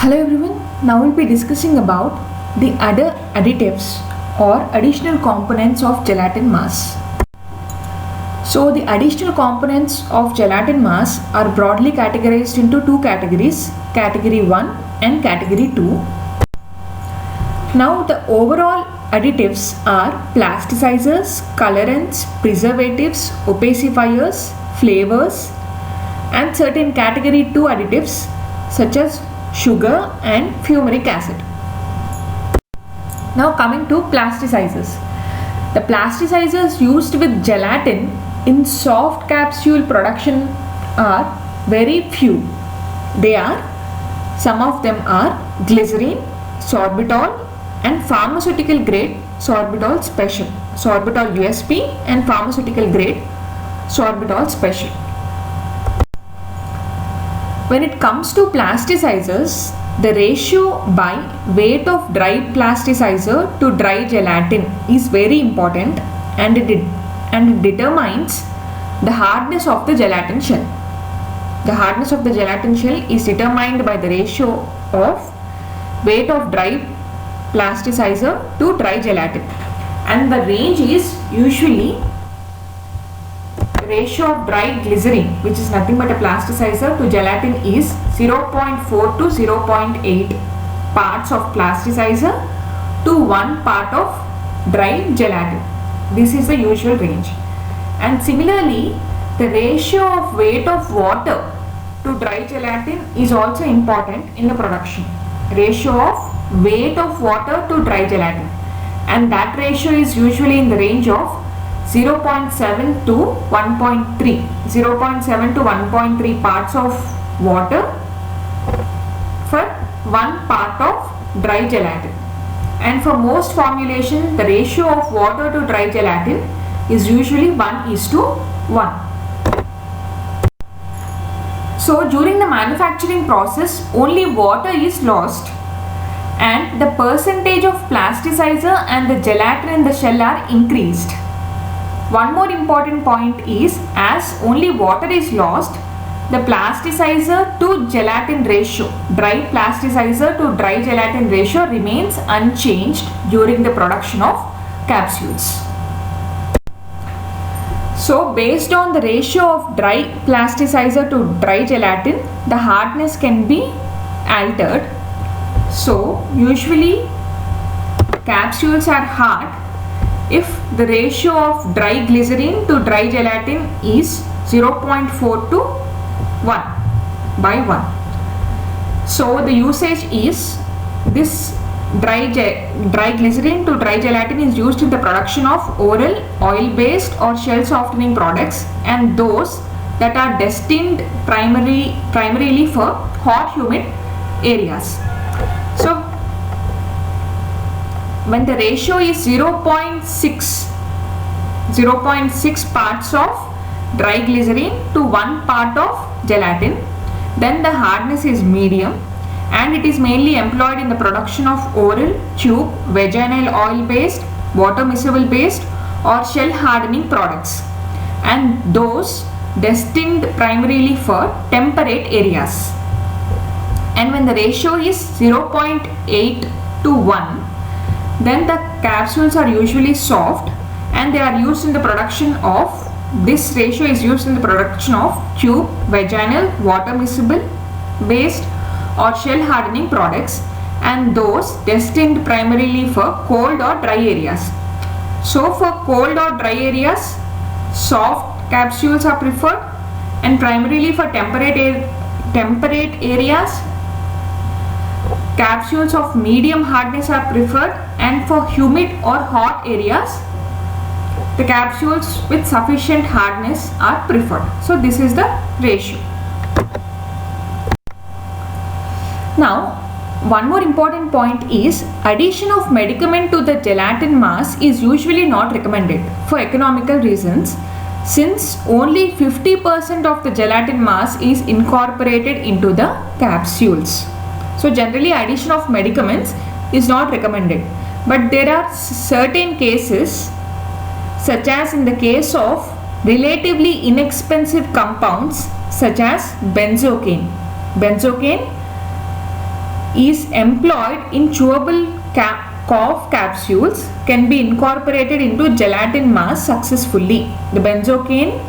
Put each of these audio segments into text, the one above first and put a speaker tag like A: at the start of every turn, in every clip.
A: Hello everyone, now we'll be discussing about the other additives or additional components of gelatin mass. So the additional components of gelatin mass are broadly categorized into two categories, category 1 and category 2. Now the overall additives are plasticizers, colorants, preservatives, opacifiers, flavors and certain category 2 additives such as sugar and fumaric acid. Now coming to plasticizers. The plasticizers used with gelatin in soft capsule production are very few. Some of them are glycerin, sorbitol and pharmaceutical grade sorbitol special, sorbitol USP and pharmaceutical grade sorbitol special. When it comes to plasticizers, the ratio by weight of dry plasticizer to dry gelatin is very important and it determines the hardness of the gelatin shell. The hardness of the gelatin shell is determined by the ratio of weight of dry plasticizer to dry gelatin, and the range is usually ratio of dry glycerin, which is nothing but a plasticizer, to gelatin is 0.4 to 0.8 parts of plasticizer to 1 part of dry gelatin. This is the usual range. And similarly, the ratio of weight of water to dry gelatin is also important in the production. Ratio of weight of water to dry gelatin, and that ratio is usually in the range of 0.7 to 1.3, 0.7 to 1.3 parts of water for 1 part of dry gelatin. And for most formulation, the ratio of water to dry gelatin is usually 1:1. So during the manufacturing process, only water is lost and the percentage of plasticizer and the gelatin in the shell are increased. One more important point is, as only water is lost, the plasticizer to gelatin ratio, dry plasticizer to dry gelatin ratio remains unchanged during the production of capsules. So based on the ratio of dry plasticizer to dry gelatin, the hardness can be altered. So usually capsules are hard if the ratio of dry glycerin to dry gelatin is 0.4 to 1:1. So the usage is this dry glycerin to dry gelatin is used in the production of oral, oil-based or shell softening products, and those that are destined primarily for hot humid areas. So when the ratio is 0.6 parts of dry glycerin to 1 part of gelatin, then the hardness is medium and it is mainly employed in the production of oral, tube, vaginal oil based, water miscible based or shell hardening products, and those destined primarily for temperate areas. And when the ratio is 0.8 to 1, then the capsules are usually soft and they are used in the production of, this ratio is used in the production of tube, vaginal, water miscible based or shell hardening products, and those destined primarily for cold or dry areas. So for cold or dry areas, soft capsules are preferred, and primarily for temperate areas, capsules of medium hardness are preferred, and for humid or hot areas, the capsules with sufficient hardness are preferred. So this is the ratio. Now one more important point is, addition of medicament to the gelatin mass is usually not recommended for economical reasons, since only 50% of the gelatin mass is incorporated into the capsules. So generally addition of medicaments is not recommended, but there are certain cases, such as in the case of relatively inexpensive compounds such as benzocaine. Benzocaine is employed in chewable cough capsules can be incorporated into gelatin mass successfully. The benzocaine,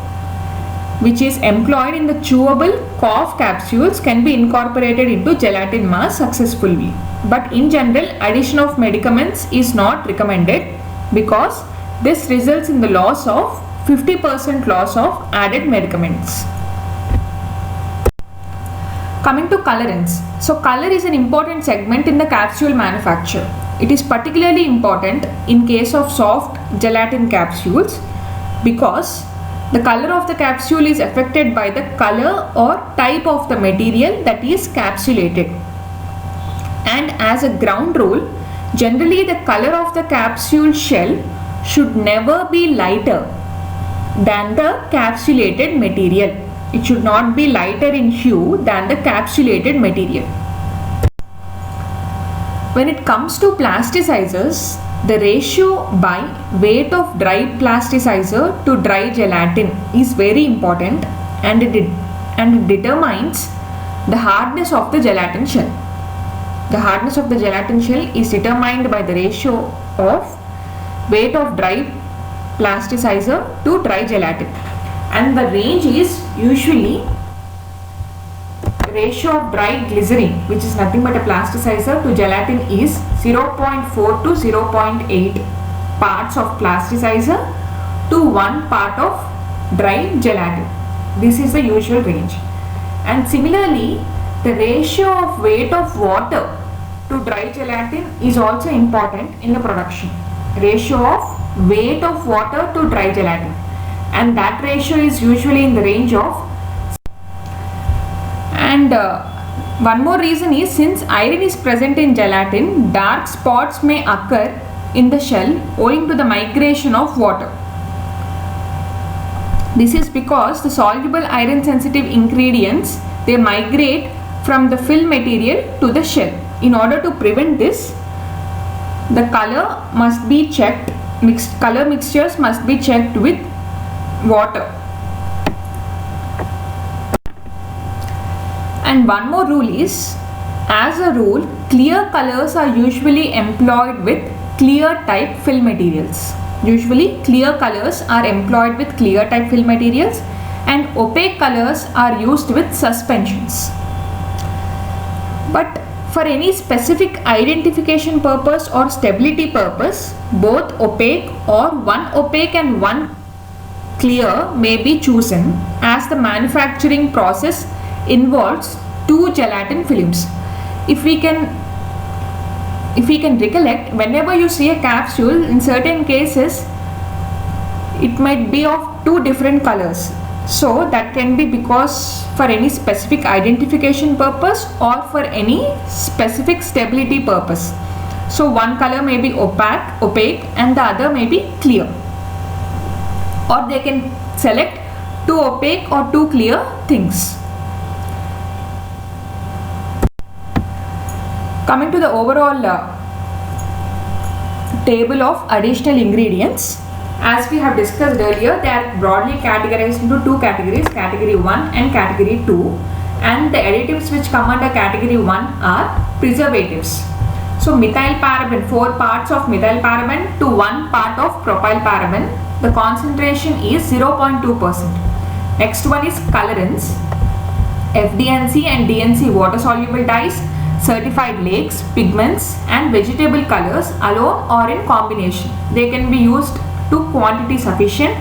A: which is employed in the chewable cough capsules, can be incorporated into gelatin mass successfully. But in general, addition of medicaments is not recommended because this results in the loss of 50% loss of added medicaments. Coming to colorants. So color is an important segment in the capsule manufacture. It is particularly important in case of soft gelatin capsules because the color of the capsule is affected by the color or type of the material that is capsulated. And as a ground rule, generally the color of the capsule shell should never be lighter than the capsulated material. It should not be lighter in hue than the capsulated material. When it comes to plasticizers, the ratio by weight of dry plasticizer to dry gelatin is very important and it determines the hardness of the gelatin shell. The hardness of the gelatin shell is determined by the ratio of weight of dry plasticizer to dry gelatin, and the range is usually ratio of dry glycerin, which is nothing but a plasticizer, to gelatin is 0.4 to 0.8 parts of plasticizer to 1 part of dry gelatin. This is the usual range. And similarly, the ratio of weight of water to dry gelatin is also important in the production. Ratio of weight of water to dry gelatin, and that ratio is usually in the range of. And one more reason is, since iron is present in gelatin, dark spots may occur in the shell owing to the migration of water. This is because the soluble iron sensitive ingredients, they migrate from the fill material to the shell. In order to prevent this, the color must be checked, color mixtures must be checked with water. And one more rule is, as a rule, clear colors are usually employed with clear type fill materials. Usually clear colors are employed with clear type fill materials and opaque colors are used with suspensions. But for any specific identification purpose or stability purpose, both opaque or one opaque and one clear may be chosen, as the manufacturing process involves two gelatin films. If we can recollect, whenever you see a capsule, in certain cases it might be of two different colors. So that can be because for any specific identification purpose or for any specific stability purpose. So one color may be opaque and the other may be clear, or they can select two opaque or two clear things. Coming to the overall table of additional ingredients, as we have discussed earlier, they are broadly categorized into two categories, category 1 and category 2, and the additives which come under category 1 are preservatives. So methyl paraben, 4 parts of methyl paraben to 1 part of propyl paraben, the concentration is 0.2%. Next one is colorants, FD&C and DNC water soluble dyes, certified lakes, pigments and vegetable colors alone or in combination. They can be used to quantity sufficient.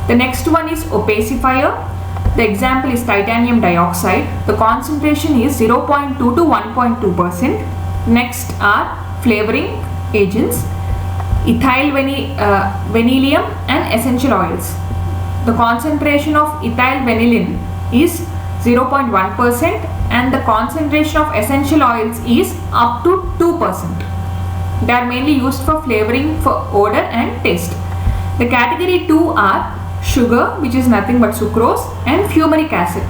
A: The next one is opacifier. The example is titanium dioxide. The concentration is 0.2 to 1.2%. Next are flavoring agents, ethyl vanillin and essential oils. The concentration of ethyl vanillin is 0.1% and the concentration of essential oils is up to 2%. They are mainly used for flavoring, for odor and taste. The category 2 are sugar, which is nothing but sucrose, and fumaric acid.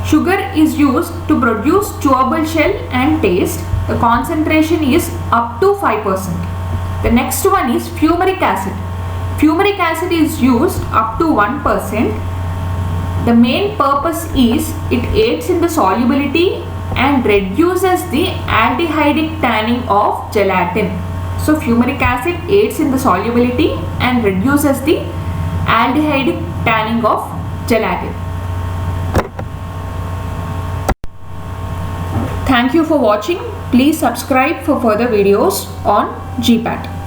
A: Sugar is used to produce chewable shell and taste. The concentration is up to 5%. The next one is fumaric acid. Fumaric acid is used up to 1%. The main purpose is it aids in the solubility and reduces the aldehydic tanning of gelatin. So fumaric acid aids in the solubility and reduces the aldehydic tanning of gelatin. Thank you for watching. Please subscribe for further videos on GPAT.